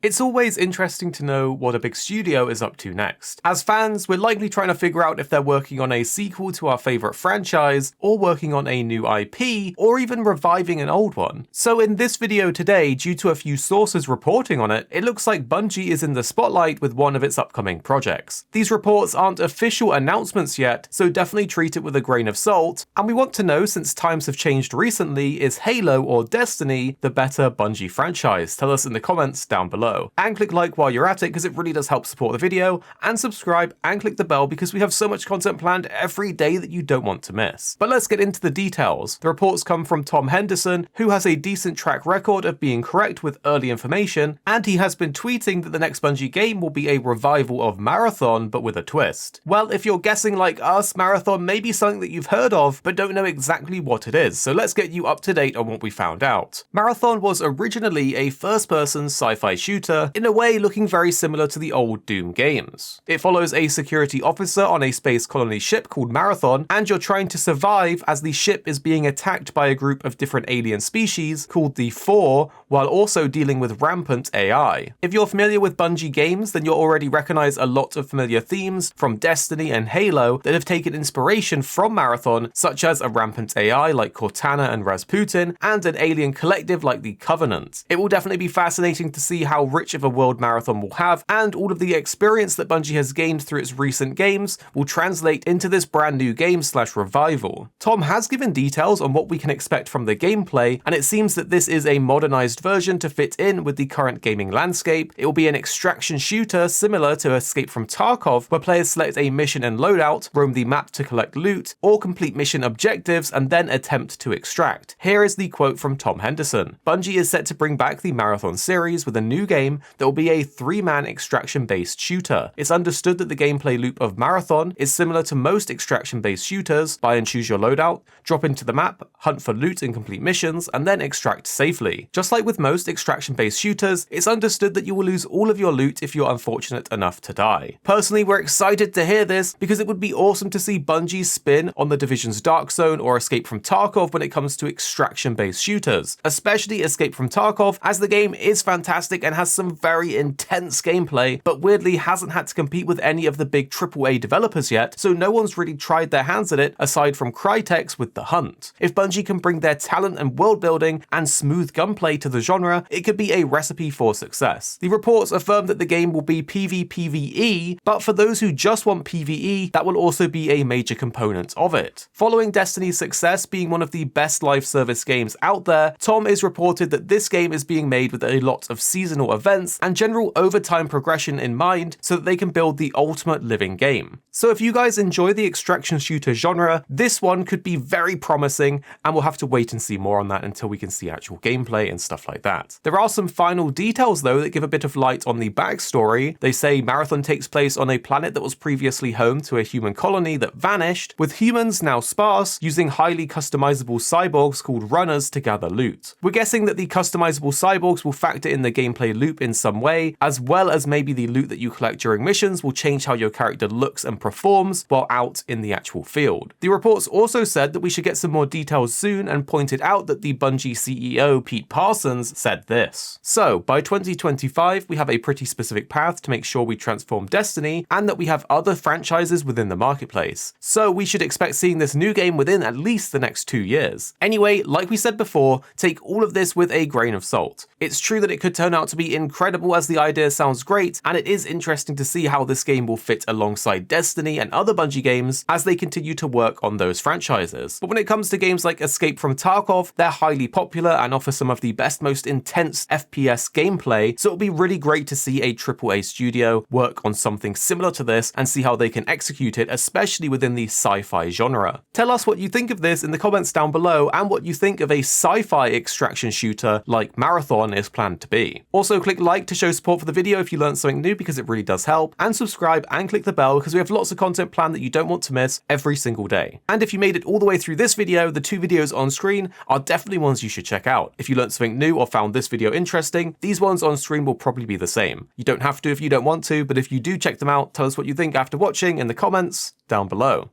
It's always interesting to know what a big studio is up to next. As fans, we're likely trying to figure out if they're working on a sequel to our favourite franchise, or working on a new IP, or even reviving an old one. So in this video today, due to a few sources reporting on it, it looks like Bungie is in the spotlight with one of its upcoming projects. These reports aren't official announcements yet, so definitely treat it with a grain of salt, and we want to know, since times have changed recently, is Halo or Destiny the better Bungie franchise? Tell us in the comments down below. And click like while you're at it because it really does help support the video, and subscribe and click the bell because we have so much content planned every day that you don't want to miss. But let's get into the details. The reports come from Tom Henderson, who has a decent track record of being correct with early information, and he has been tweeting that the next Bungie game will be a revival of Marathon, but with a twist. Well, if you're guessing like us, Marathon may be something that you've heard of, but don't know exactly what it is, so let's get you up to date on what we found out. Marathon was originally a first-person sci-fi shooter, in a way looking very similar to the old Doom games. It follows a security officer on a space colony ship called Marathon, and you're trying to survive as the ship is being attacked by a group of different alien species called the Four, while also dealing with rampant AI. If you're familiar with Bungie games, then you'll already recognize a lot of familiar themes from Destiny and Halo that have taken inspiration from Marathon, such as a rampant AI like Cortana and Rasputin, and an alien collective like the Covenant. It will definitely be fascinating to see how rich of a world Marathon will have, and all of the experience that Bungie has gained through its recent games will translate into this brand new game/revival. Tom has given details on what we can expect from the gameplay, and it seems that this is a modernized version to fit in with the current gaming landscape. It will be an extraction shooter similar to Escape from Tarkov, where players select a mission and loadout, roam the map to collect loot, or complete mission objectives and then attempt to extract. Here is the quote from Tom Henderson. Bungie is set to bring back the Marathon series with a new game that will be a 3-man extraction-based shooter. It's understood that the gameplay loop of Marathon is similar to most extraction-based shooters: buy and choose your loadout, drop into the map, hunt for loot and complete missions, and then extract safely. Just like with most extraction-based shooters, it's understood that you will lose all of your loot if you're unfortunate enough to die. Personally, we're excited to hear this because it would be awesome to see Bungie's spin on the Division's Dark Zone or Escape from Tarkov when it comes to extraction-based shooters, especially Escape from Tarkov, as the game is fantastic and has some very intense gameplay, but weirdly hasn't had to compete with any of the big AAA developers yet, so no one's really tried their hands at it aside from Crytek's with The Hunt. If Bungie can bring their talent and world building and smooth gunplay to the genre, it could be a recipe for success. The reports affirm that the game will be PvPvE, but for those who just want PvE, that will also be a major component of it. Following Destiny's success being one of the best live service games out there, Tom is reported that this game is being made with a lot of seasonal events and general overtime progression in mind so that they can build the ultimate living game. So if you guys enjoy the extraction shooter genre, this one could be very promising, and we'll have to wait and see more on that until we can see actual gameplay and stuff like that. There are some final details though that give a bit of light on the backstory. They say Marathon takes place on a planet that was previously home to a human colony that vanished, with humans now sparse, using highly customizable cyborgs called runners to gather loot. We're guessing that the customizable cyborgs will factor in the gameplay loop in some way, as well as maybe the loot that you collect during missions will change how your character looks and performs while out in the actual field. The reports also said that we should get some more details soon, and pointed out that the Bungie CEO Pete Parsons said this. So by 2025 we have a pretty specific path to make sure we transform Destiny, and that we have other franchises within the marketplace. So we should expect seeing this new game within at least the next 2 years. Anyway, like we said before, take all of this with a grain of salt. It's true that it could turn out to be incredible as the idea sounds great, and it is interesting to see how this game will fit alongside Destiny and other Bungie games as they continue to work on those franchises. But when it comes to games like Escape from Tarkov, they're highly popular and offer some of the best, most intense FPS gameplay, so it'll be really great to see a AAA studio work on something similar to this and see how they can execute it, especially within the sci-fi genre. Tell us what you think of this in the comments down below, and what you think of a sci-fi extraction shooter like Marathon is planned to be. Also click like to show support for the video if you learned something new, because it really does help, and subscribe and click the bell because we have lots of content planned that you don't want to miss every single day. And if you made it all the way through this video, the 2 videos on screen are definitely ones you should check out. If you learned something new or found this video interesting, these ones on screen will probably be the same. You don't have to if you don't want to, but if you do check them out, tell us what you think after watching in the comments down below.